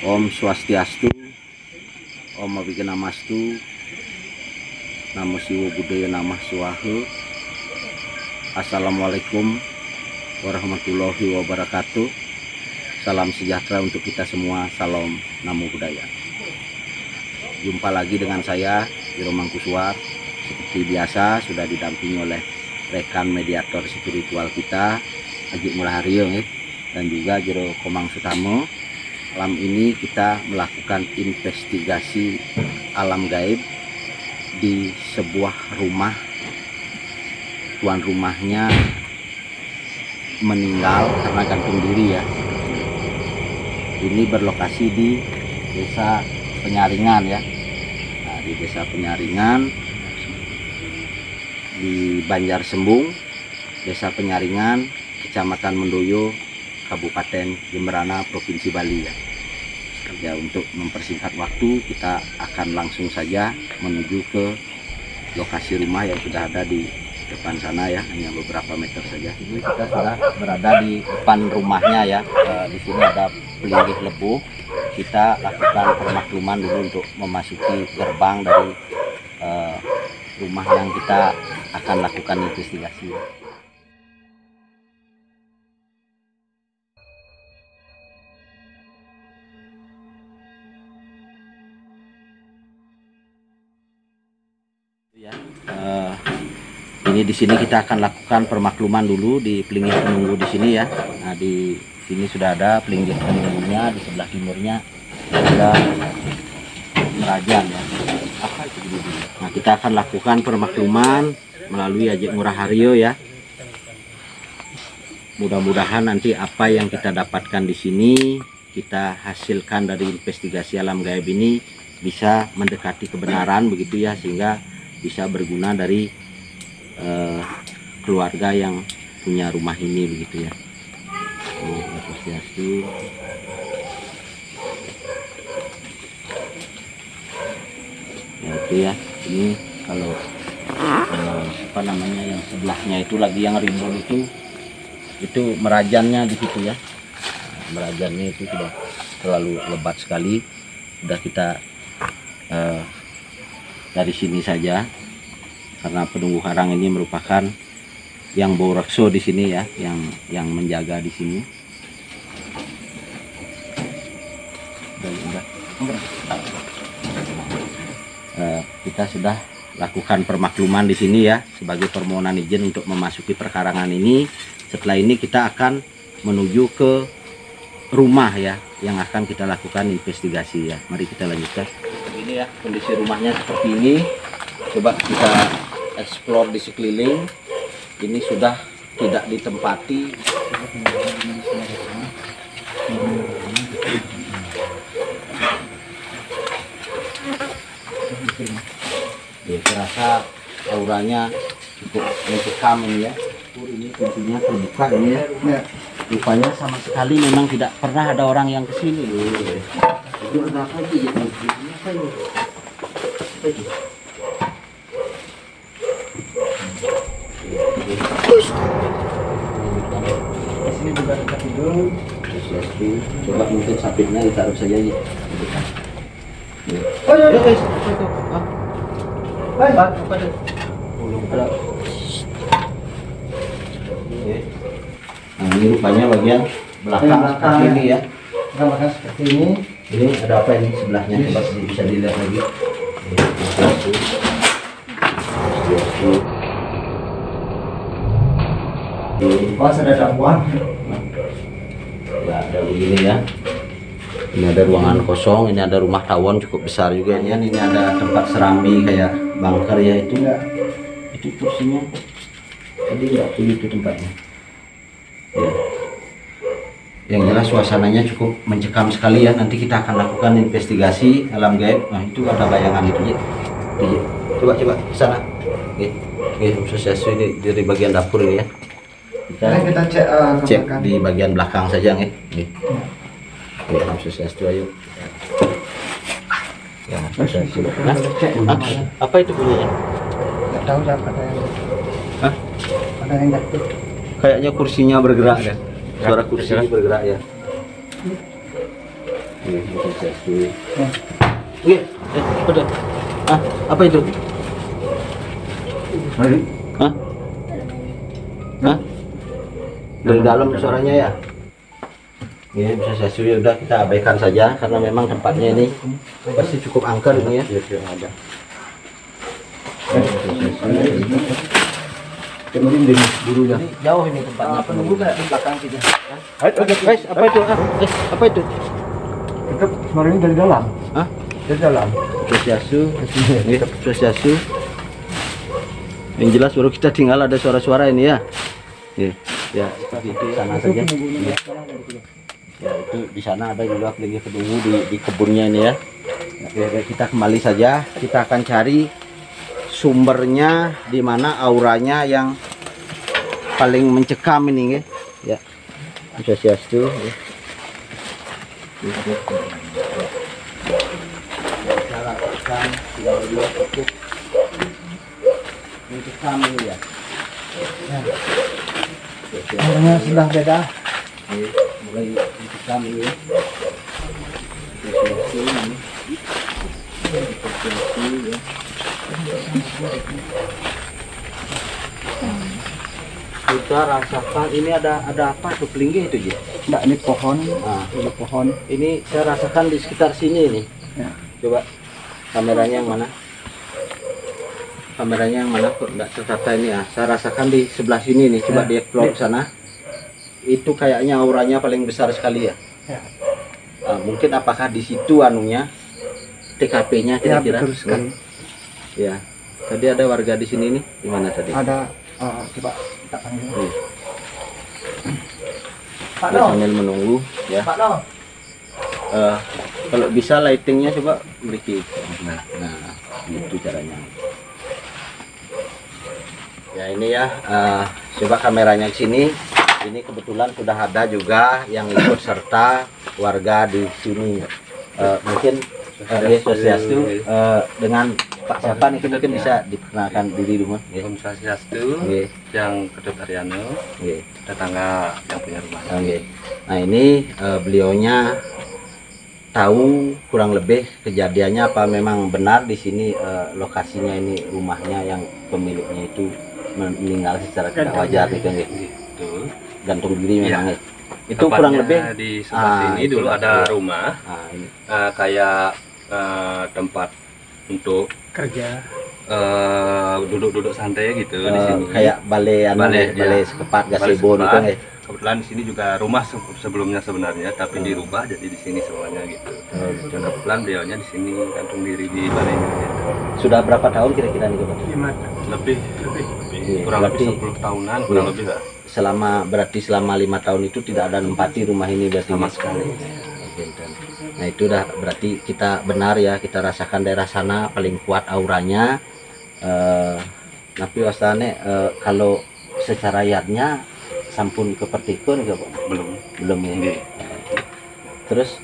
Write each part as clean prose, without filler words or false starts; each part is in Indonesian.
Om Swastiastu, Om Abhignamastu, Namo Siwa Buddhaya Namah Swaha. Assalamualaikum warahmatullahi wabarakatuh. Salam sejahtera untuk kita semua. Salam Namo Buddhaya. Jumpa lagi dengan saya Jero Mangkuswar. Seperti biasa sudah didampingi oleh rekan mediator spiritual kita Haji Ngurah Haryo dan juga Jero Komang Sutamo. Malam ini kita melakukan investigasi alam gaib di sebuah rumah. Tuan rumahnya meninggal karena gantung diri ya. Ini berlokasi di Desa Penyaringan ya. Nah, di Desa Penyaringan di Banjarsembung, Desa Penyaringan, Kecamatan Mendoyo, Kabupaten Jemberana, Provinsi Bali ya. Ya, untuk mempersingkat waktu kita akan langsung saja menuju ke lokasi rumah yang sudah ada di depan sana ya, hanya beberapa meter saja. Ini kita sudah berada di depan rumahnya ya. Di sini ada pelinggih lebuh. Kita lakukan permakluman dulu untuk memasuki gerbang dari rumah yang kita akan lakukan investigasi. Ya, ini di sini kita akan lakukan permakluman dulu di pelinggih penunggu di sini ya. Nah, di sini sudah ada pelinggih penunggunya, di sebelah timurnya ada Merajan ya. Apa itu dulu? Nah, kita akan lakukan permakluman melalui Haji Ngurah Haryo ya. Mudah-mudahan nanti apa yang kita dapatkan di sini, kita hasilkan dari investigasi alam gaib ini bisa mendekati kebenaran begitu ya, sehingga bisa berguna dari keluarga yang punya rumah ini begitu ya. Asosiasi. Ya itu ya. Ini kalau apa namanya yang sebelahnya itu lagi yang rimbun itu merajannya di situ ya. Merajannya itu sudah terlalu lebat sekali. Sudah kita dari sini saja, karena penunggu karang ini merupakan yang Baurekso di sini ya, yang menjaga di sini. Kita sudah lakukan permakluman di sini ya sebagai permohonan izin untuk memasuki perkarangan ini. Setelah ini kita akan menuju ke rumah ya yang akan kita lakukan investigasi ya. Mari kita lanjutkan. Ini ya kondisi rumahnya seperti ini. Coba kita explore di sekeliling. Ini sudah tidak ditempati. Ya, terasa auranya cukup mencekam ini ya. Ini pintunya terbuka ini ya. Rupanya sama sekali memang tidak pernah ada orang yang kesini. Itu ada apa itu? Apa ini? Apa itu? Di sini juga ada tidur. Coba mungkin sabitnya ditaruh saja ya. Oh ya guys, apa itu? Apa itu? Belum ada. Nah, ini rupanya bagian belakang seperti ini ya. Belakang seperti ini. Ini ada apa ini sebelahnya? Coba bisa dilihat lagi. Oh, ada dapur. Ya, ada begini ya. Ini ada ruangan kosong, ini ada rumah tawon cukup besar juga ya. Ini ada tempat serambi kayak bunker ya itu. Itu kursinya. Tadi nggak pilih itu tempatnya. Ya. Yang jelas suasananya cukup mencekam sekali ya. Nanti kita akan lakukan investigasi alam gaib. Nah, itu ada bayangan itu ya. Coba ke sana. Oke, asosiasi ini dari bagian dapur ini ya. Kita cek di bagian belakang saja nih. Oke, asosiasi ayo. Ya, asosiasi. Apa itu bunyinya? Nggak tahu siapa ada yang. Hah? Ada yang jatuh. Kayaknya kursinya bergerak ya. Suara kursi bergerak ya. Om Swastiastu. Oke, udah. Ah, apa itu? Hah? Hah? Dari dalam suaranya ya? Ya, bisa saya suruh udah kita abaikan saja karena memang tempatnya ini pasti cukup angker ini ya. Ada. Kemudian di burunya. Jauh ini tempatnya. Penunggu kayak di belakang gitu. Guys, apa itu? Apa itu? Itu suaranya dari dalam. Hah? Dari dalam. Swastiastu. Ini Swastiastu. Yang jelas baru kita tinggal ada suara-suara ini ya. Ya, seperti itu sana saja. Ya, itu di sana ada juga lagi penunggu di kebunnya ini ya. Oke, kita kembali saja. Kita akan cari sumbernya di mana auranya yang paling mencekam ini ya. Swastiastu. Mencekam ini ya. Auranya sudah beda. Mulai mencekam ini ya. Swastiastu ini. Swastiastu ya. Kita rasakan ini ada apa tuh pelinggih itu Ji? Enggak, ini pohon. Nah, Ini pohon. ini saya rasakan di sekitar sini nih. Ya. Coba kameranya yang mana? Kameranya yang mana kok enggak tertata ini ya? Saya rasakan di sebelah sini nih. Coba Ya. dia keluar ke sana. Itu kayaknya auranya paling besar sekali ya. Ya. Mungkin apakah di situ anunya TKP-nya Ya, kira-kira? betul sekali. Ya. Tadi ada warga di sini nih. Di mana tadi? Ada coba kita panggil. Nih. Pak Kita No. sambil menunggu ya. Pak No. Kalau bisa lightingnya coba beri. Nah, itu caranya. Ya ini ya, coba kameranya ke sini. Ini kebetulan sudah ada juga yang ikut serta warga di sini. Mungkin Swastiastu dengan Pak siapa nih mungkin bisa diperkenalkan diri dulu. Om Swastiastu, yang Ketut Haryono, tetangga yang punya rumah. Nah ini beliaunya tahu kurang lebih kejadiannya apa memang benar di sini lokasinya ini rumahnya yang pemiliknya itu meninggal secara tidak wajar gitu ya. Gitu. Gantung diri memang ya. Itu Tepatnya kurang lebih di sebelah sini itu dulu ada iya. rumah Ini. kayak tempat untuk Kerja. duduk-duduk santai gitu di sini. Kayak balai ya. sekepat Balai gazebo sekepat. gitu ya. Kebetulan di sini juga rumah sebelumnya sebenarnya, tapi dirubah jadi di sini semuanya gitu. Dan kebetulan beliaunya di sini gantung diri di balainya. Gitu. Sudah berapa tahun kira-kira nih Pak? Lebih Iya, kurang berarti- lebih 10 tahunan kurang lebih lah. Berarti selama 5 tahun itu tidak ada nempati rumah ini berarti Sama ya? sekali. Nah itu dah berarti kita benar ya, kita rasakan daerah sana paling kuat auranya. Tapi wasane kalau secara yatnya sampun kepertikun enggak Pak? Belum ya. Nggih. Terus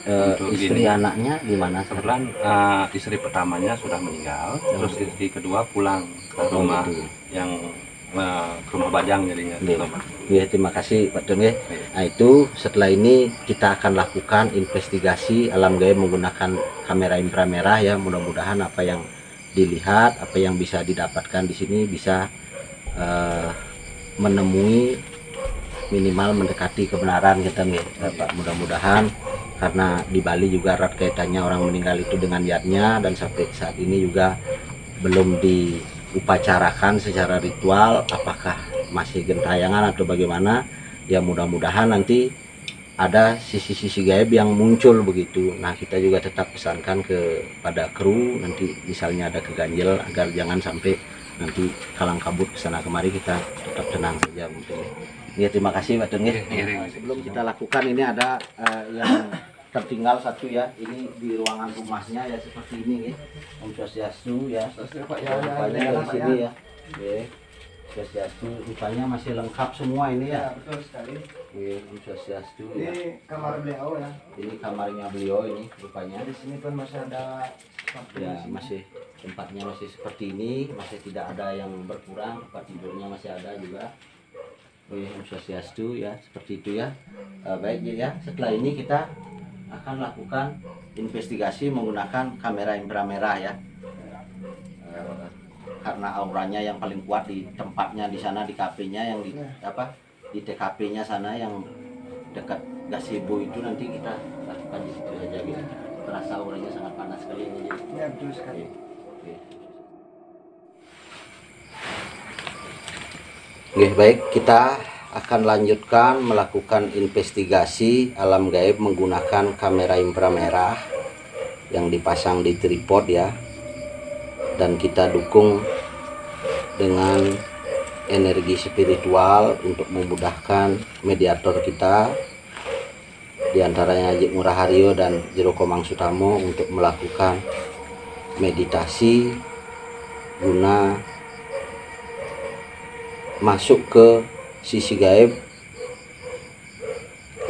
Untuk istri gini. anaknya gimana sekarang? Kebetulan istri pertamanya sudah meninggal, terus istri kedua pulang ke rumah gitu. yang ke rumah Bajang jadinya. Iya. Ya, terima kasih Pak Don ya. Nah itu setelah ini kita akan lakukan investigasi alam gaib menggunakan kamera inframerah ya. Mudah-mudahan apa yang dilihat, apa yang bisa didapatkan di sini bisa menemui minimal mendekati kebenaran kita nih Pak. Mudah-mudahan karena di Bali juga erat kaitannya orang meninggal itu dengan yatnya dan sampai saat ini juga belum diupacarakan secara ritual apakah masih gentayangan atau bagaimana ya, mudah-mudahan nanti ada sisi-sisi gaib yang muncul begitu. Nah kita juga tetap pesankan kepada kru nanti misalnya ada keganjil agar jangan sampai nanti kalang kabut kesana kemari, kita tetap tenang saja mungkin ya. Terima kasih Pak Tun ya. Sebelum kita lakukan ini ada yang tertinggal satu ya, ini di ruangan rumahnya ya seperti ini ya. Om Swastiastu ya. Rupanya dari sini ya. Oke. Swastiastu rupanya masih lengkap semua ini ya. Betul sekali. Oke, Om Swastiastu ya. Ini kamar beliau ya. Ini kamarnya beliau ini rupanya. Di sini pun masih ada seperti Ya di sini. masih tempatnya masih seperti ini, masih tidak ada yang berkurang, tempat tidurnya masih ada juga. Oke, Om Swastiastu ya, seperti itu ya. Baik ya, setelah ini kita akan lakukan investigasi menggunakan kamera inframerah ya. Karena auranya yang paling kuat di tempatnya di sana, di KP-nya yang di TKP-nya sana yang dekat gazebo itu, nanti kita lakukan di situ saja gitu. Terasa auranya sangat panas sekali ini. Ya, betul sekali. Oke, baik, kita akan lanjutkan melakukan investigasi alam gaib menggunakan kamera inframerah yang dipasang di tripod ya, dan kita dukung dengan energi spiritual untuk memudahkan mediator kita, diantaranya Haji Ngurah Haryo dan Jero Komang Sutamo, untuk melakukan meditasi guna masuk ke sisi gaib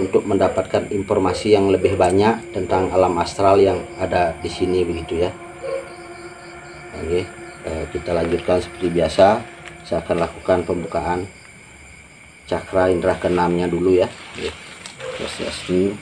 untuk mendapatkan informasi yang lebih banyak tentang alam astral yang ada di sini begitu ya. Oke, kita lanjutkan seperti biasa. Saya akan lakukan pembukaan cakra indera keenamnya dulu ya. Swastiastu.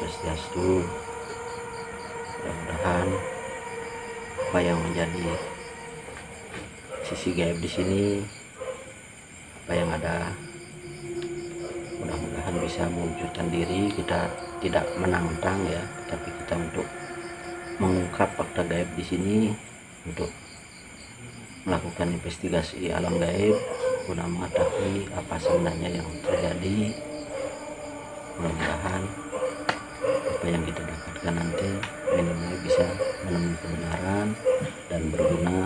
Swastiastu. Mudah-mudahan apa yang menjadi sisi gaib di sini, apa yang ada, mudah-mudahan bisa mewujudkan diri. Kita tidak menantang ya, tapi kita untuk mengungkap fakta gaib di sini, untuk melakukan investigasi alam gaib guna mengetahui apa sebenarnya yang terjadi. Mudah-mudahan apa yang kita dapatkan nanti minimal bisa menemukan kebenaran dan berguna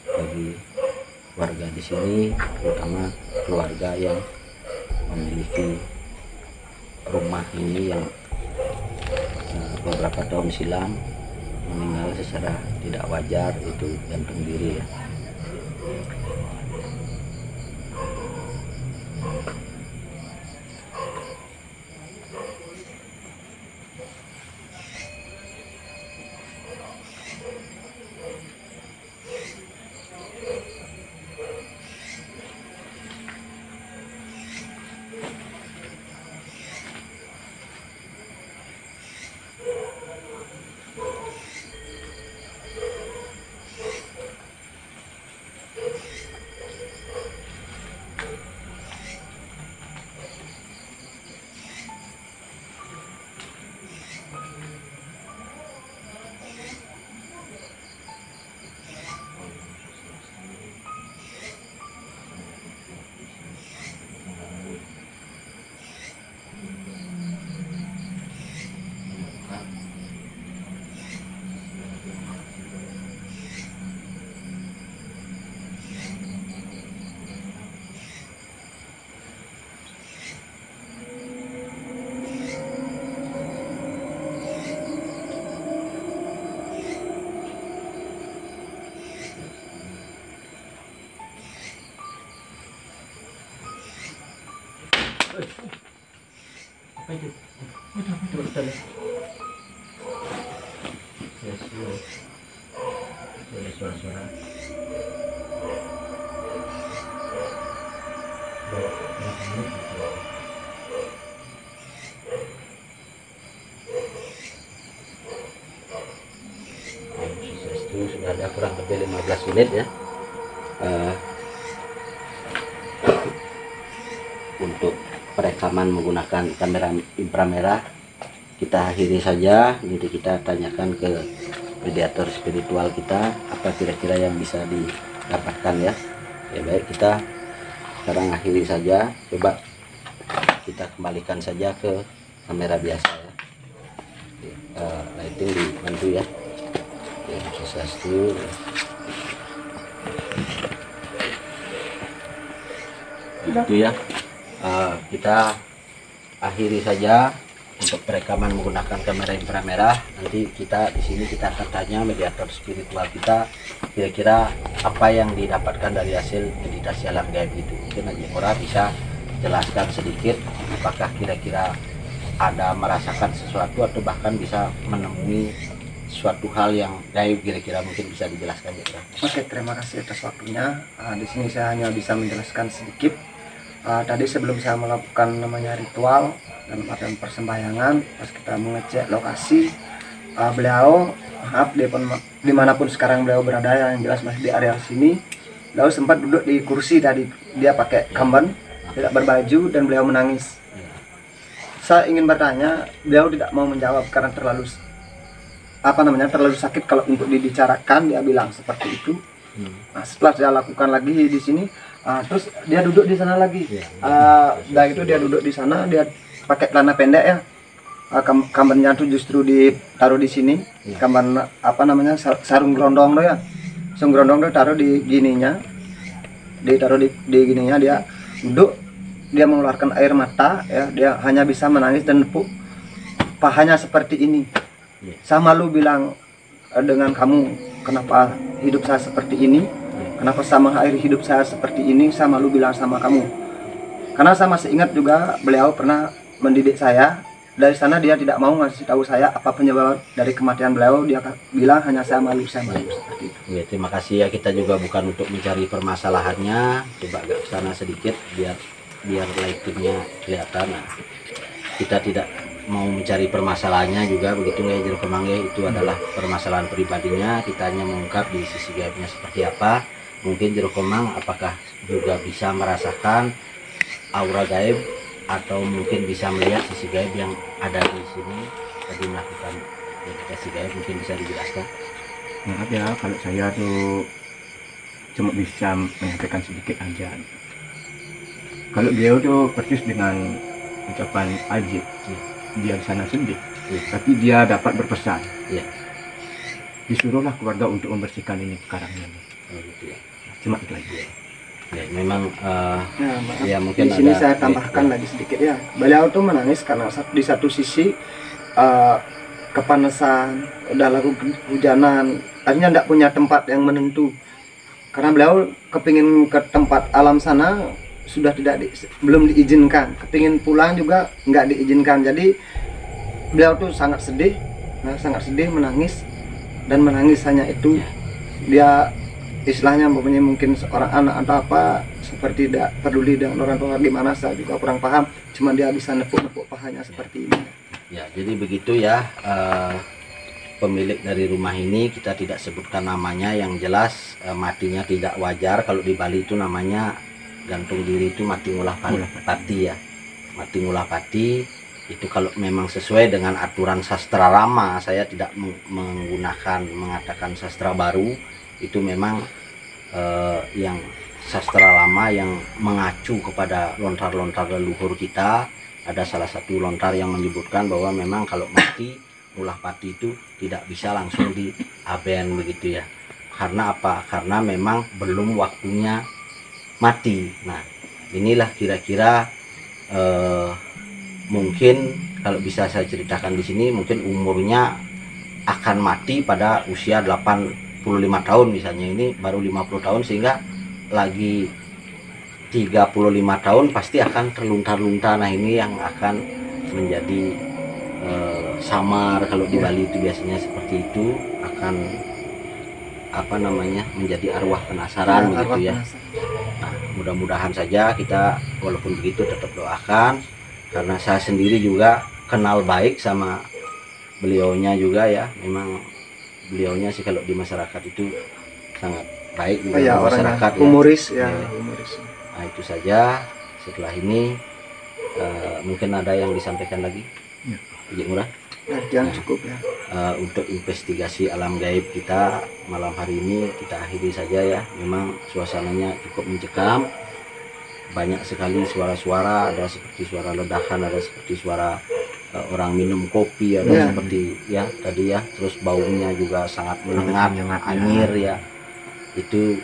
bagi warga di sini, terutama keluarga yang memiliki rumah ini yang beberapa tahun silam meninggal secara tidak wajar, itu gantung diri ya. Apa itu? Tulis. Yes, yes. Ada suara-suara. Itu sudah ada kurang lebih 15 menit ya. Untuk perekaman menggunakan kamera inframerah kita akhiri saja. Jadi kita tanyakan ke mediator spiritual kita apa kira-kira yang bisa didapatkan ya. Ya baik, kita sekarang akhiri saja. Coba kita kembalikan saja ke kamera biasa ya. Lighting dibantu ya. Swastiastu. Itu ya. Kita akhiri saja untuk perekaman menggunakan kamera inframerah. Nanti kita di sini kita akan tanya mediator spiritual kita kira-kira apa yang didapatkan dari hasil meditasi alam gaib itu. Mungkin Haji Mora bisa jelaskan sedikit apakah kira-kira ada merasakan sesuatu atau bahkan bisa menemui suatu hal yang gaib, kira-kira mungkin bisa dijelaskan ya. Oke, terima kasih atas waktunya. Di sini saya hanya bisa menjelaskan sedikit. Tadi sebelum saya melakukan namanya ritual dan artian persembahyangan, pas kita mengecek lokasi, beliau, maaf, dimanapun sekarang beliau berada, yang jelas masih di area sini, beliau sempat duduk di kursi tadi. Dia pakai kamban, tidak berbaju, dan beliau menangis. Saya ingin bertanya, beliau tidak mau menjawab karena terlalu sakit kalau untuk dibicarakan. Dia bilang seperti itu. Nah, setelah saya lakukan lagi di sini, terus dia duduk di sana lagi. Udah itu dia duduk di sana, dia pakai celana pendek ya. Kambannya tuh justru ditaruh di sini. Kamban sarung grondong tuh ya. Sarung grondong tuh taruh di gininya. Ditaruh di gininya, dia duduk, dia mengeluarkan air mata ya. Dia hanya bisa menangis dan nepuk pahanya seperti ini. Saya malu bilang dengan kamu, kenapa hidup saya seperti ini, kenapa sama air hidup saya seperti ini. Saya malu bilang sama kamu, karena saya masih ingat juga beliau pernah mendidik saya. Dari sana dia tidak mau ngasih tahu saya apa penyebab dari kematian beliau. Dia bilang hanya saya malu seperti itu. Ya, terima kasih ya. Kita juga bukan untuk mencari permasalahannya. Coba agak ke sana sedikit biar lightingnya kelihatan. Nah, kita tidak mau mencari permasalahannya juga begitu ya, Jero Kemang ya. Itu adalah permasalahan pribadinya, kita hanya mengungkap di sisi gaibnya seperti apa. Mungkin Jero Kemang apakah juga bisa merasakan aura gaib atau mungkin bisa melihat sisi gaib yang ada di sini tadi melakukan meditasi gaib, mungkin bisa dijelaskan. Maaf ya kalau saya tuh cuma bisa menyampaikan sedikit aja. Kalau beliau tuh persis dengan ucapan Ajit, dia di sana sedih, tapi dia dapat berpesan. Disuruhlah keluarga untuk membersihkan ini karangnya. Gitu ya. Cuma itu aja. Ya, memang Ya, mungkin di sini ada, saya tambahkan lagi sedikit ya. Beliau tuh menangis karena di satu sisi kepanasan, udah lalu hujanan, akhirnya tidak punya tempat yang menentu. Karena beliau kepingin ke tempat alam sana sudah belum diizinkan, kepingin pulang juga nggak diizinkan. Jadi beliau tuh sangat sedih, menangis hanya itu. Dia istilahnya mungkin seorang anak atau apa, seperti tidak peduli dengan orang tua gimana, saya juga kurang paham. Cuma dia bisa nepuk pahanya seperti ini. Ya, jadi begitu ya. Pemilik dari rumah ini kita tidak sebutkan namanya, yang jelas matinya tidak wajar. Kalau di Bali itu namanya gantung diri, itu mati ngulah pati ya. Mati ngulah pati itu kalau memang sesuai dengan aturan sastra lama, saya tidak mengatakan sastra baru. Itu memang yang sastra lama yang mengacu kepada lontar-lontar leluhur kita. Ada salah satu lontar yang menyebutkan bahwa memang kalau mati ngulah pati itu tidak bisa langsung di aben begitu ya. Karena apa? Karena memang belum waktunya mati. Nah, inilah kira-kira mungkin kalau bisa saya ceritakan di sini, mungkin umurnya akan mati pada usia 85 tahun misalnya, ini baru 50 tahun, sehingga lagi 35 tahun pasti akan terluntar-luntar. Nah, ini yang akan menjadi samar. Kalau di Bali itu biasanya seperti itu, akan apa namanya, menjadi arwah penasaran begitu ya. Nah, mudah-mudahan saja kita walaupun begitu tetap doakan, karena saya sendiri juga kenal baik sama beliaunya juga ya. Memang beliaunya sih kalau di masyarakat itu sangat baik juga ya, di masyarakat ya. Humoris ya, Ya. humoris. Nah, itu saja. Setelah ini mungkin ada yang disampaikan lagi, Ya. Ijik Murah, Yang cukup ya. untuk investigasi alam gaib kita malam hari ini kita akhiri saja ya. Memang suasananya cukup mencekam, banyak sekali suara-suara, ada seperti suara ledakan, ada seperti suara orang minum kopi, ada Ya. seperti ya tadi ya, terus baunya juga sangat menyengat, anyir ya. Itu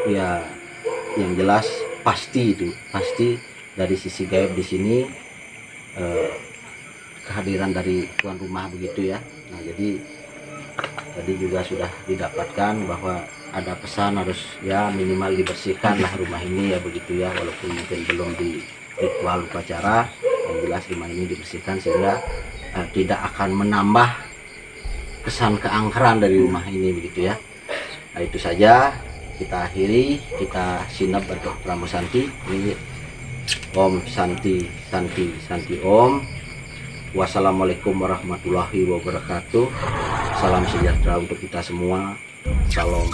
ya yang jelas pasti dari sisi gaib di sini kehadiran dari tuan rumah begitu ya. Nah, jadi tadi juga sudah didapatkan bahwa ada pesan harus ya minimal dibersihkan lah rumah ini ya begitu ya, walaupun mungkin belum di ritual upacara, yang jelas rumah ini dibersihkan sehingga tidak akan menambah kesan keangkeran dari rumah ini begitu ya. Nah, itu saja kita akhiri, kita sinap untuk Pramu Santi. Ini Om Santi Santi Santi Om. Wassalamualaikum warahmatullahi wabarakatuh. Salam sejahtera untuk kita semua. Salam.